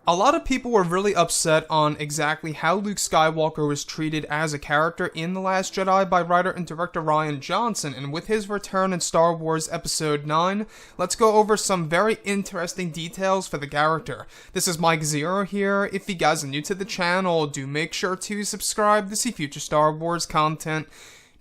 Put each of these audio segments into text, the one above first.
A lot of people were really upset on exactly how Luke Skywalker was treated as a character in The Last Jedi by writer and director Rian Johnson, and with his return in Star Wars Episode 9, let's go over some very interesting details for the character. This is Mike Zero here. If you guys are new to the channel, do make sure to subscribe to see future Star Wars content.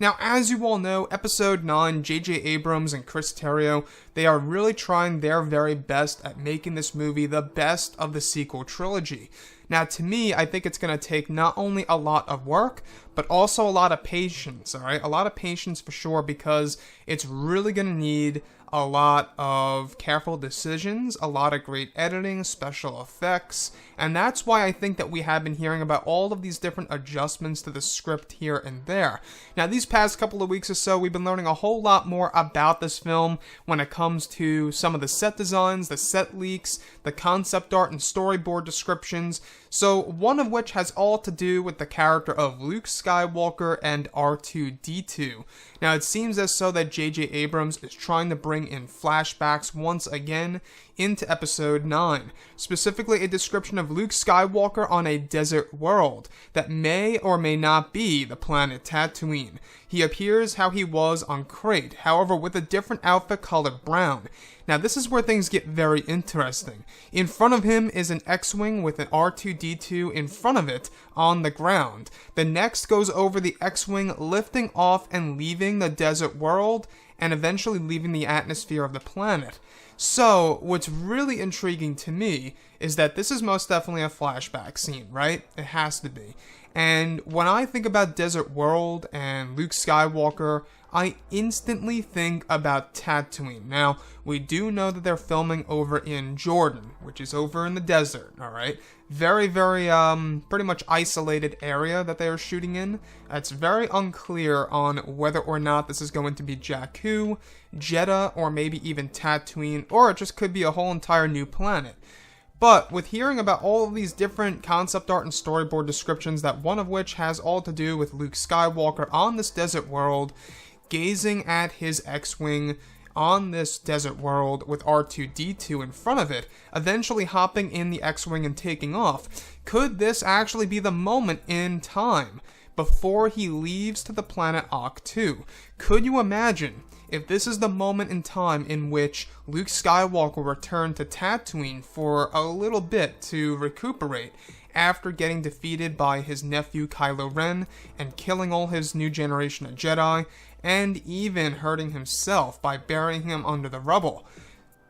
Now, as you all know, Episode 9, J.J. Abrams and Chris Terrio, they are really trying their very best at making this movie the best of the sequel trilogy. Now, to me, I think it's going to take not only a lot of work, but also a lot of patience, alright? A lot of patience for sure, because it's really going to need a lot of careful decisions, a lot of great editing, special effects, and that's why I think that we have been hearing about all of these different adjustments to the script here and there. Now, these past couple of weeks or so, we've been learning a whole lot more about this film when it comes to some of the set designs, the set leaks, the concept art and storyboard descriptions, so one of which has all to do with the character of Luke Skywalker and R2-D2. Now, it seems as so that J.J. Abrams is trying to bring in flashbacks once again into Episode 9, specifically a description of Luke Skywalker on a desert world that may or may not be the planet Tatooine. He appears how he was on Crate, however with a different outfit colored brown. Now this is where things get very interesting. In front of him is an X-Wing with an R2-D2 in front of it on the ground. The next goes over the X-Wing, lifting off and leaving the desert world, and eventually leaving the atmosphere of the planet. So, what's really intriguing to me is that this is most definitely a flashback scene, right? It has to be. And when I think about Desert World and Luke Skywalker, I instantly think about Tatooine. Now, we do know that they're filming over in Jordan, which is over in the desert, alright? Very, very, pretty much isolated area that they are shooting in. It's very unclear on whether or not this is going to be Jakku, Jeddah, or maybe even Tatooine, or it just could be a whole entire new planet. But with hearing about all of these different concept art and storyboard descriptions, that one of which has all to do with Luke Skywalker on this desert world, gazing at his X-Wing on this desert world with R2-D2 in front of it, eventually hopping in the X-Wing and taking off, could this actually be the moment in time before he leaves to the planet Ahch-To? Could you imagine if this is the moment in time in which Luke Skywalker returned to Tatooine for a little bit to recuperate after getting defeated by his nephew Kylo Ren and killing all his new generation of Jedi, and even hurting himself by burying him under the rubble?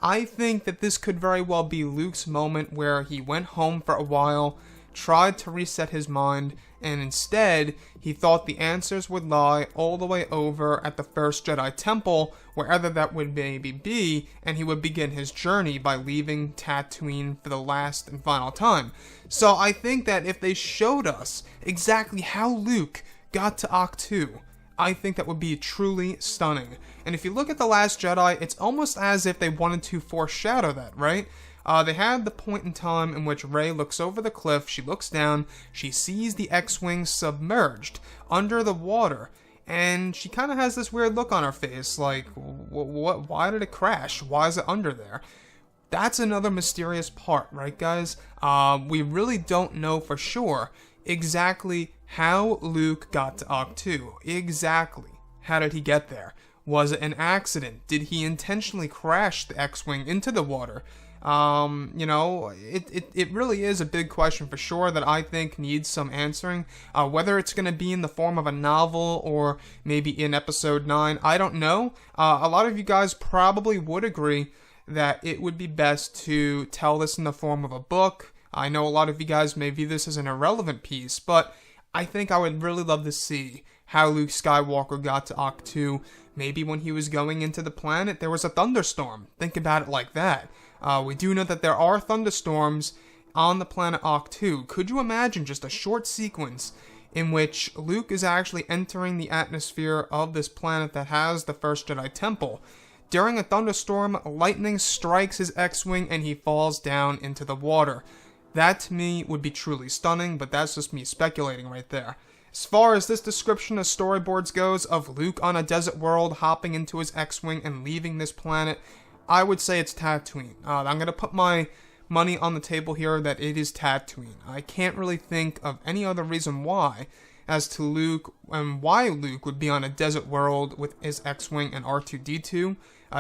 I think that this could very well be Luke's moment where he went home for a while, tried to reset his mind, and instead, he thought the answers would lie all the way over at the First Jedi Temple, wherever that would maybe be, and he would begin his journey by leaving Tatooine for the last and final time. So I think that if they showed us exactly how Luke got to Ahch-To, I think that would be truly stunning. And if you look at The Last Jedi, it's almost as if they wanted to foreshadow that, right? They had the point in time in which Rey looks over the cliff, she looks down, she sees the X-Wing submerged under the water, and she kind of has this weird look on her face, like, why did it crash? Why is it under there? That's another mysterious part, right guys? We really don't know for sure exactly how Luke got to Ahch-To. Exactly. How did he get there? Was it an accident? Did he intentionally crash the X-Wing into the water? You know, it really is a big question for sure that I think needs some answering. Whether it's going to be in the form of a novel or maybe in Episode 9, I don't know. A lot of you guys probably would agree that it would be best to tell this in the form of a book. I know a lot of you guys may view this as an irrelevant piece, but I think I would really love to see how Luke Skywalker got to Ahch-To. Maybe when he was going into the planet, there was a thunderstorm. Think about it like that. We do know that there are thunderstorms on the planet Ahch-To. Could you imagine just a short sequence in which Luke is actually entering the atmosphere of this planet that has the First Jedi Temple? During a thunderstorm, lightning strikes his X-Wing and he falls down into the water. That to me would be truly stunning, but that's just me speculating right there. As far as this description of storyboards goes of Luke on a desert world hopping into his X-Wing and leaving this planet, I would say it's Tatooine. I'm going to put my money on the table here that it is Tatooine. I can't really think of any other reason why as to Luke and why Luke would be on a desert world with his X-Wing and R2-D2.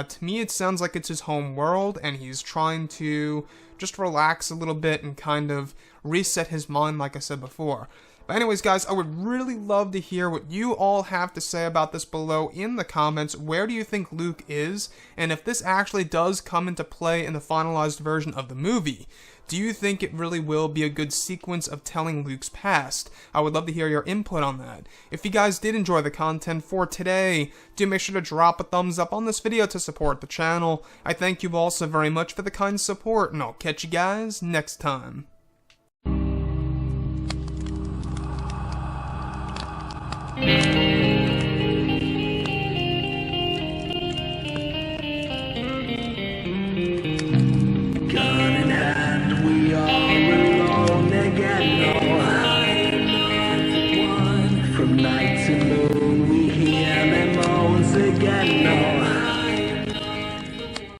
To me, it sounds like it's his home world, and he's trying to just relax a little bit and kind of reset his mind, like I said before. But anyways, guys, I would really love to hear what you all have to say about this below in the comments. Where do you think Luke is? And if this actually does come into play in the finalized version of the movie, do you think it really will be a good sequence of telling Luke's past? I would love to hear your input on that. If you guys did enjoy the content for today, do make sure to drop a thumbs up on this video to support the channel. I thank you all so very much for the kind support, and I'll catch you guys next time.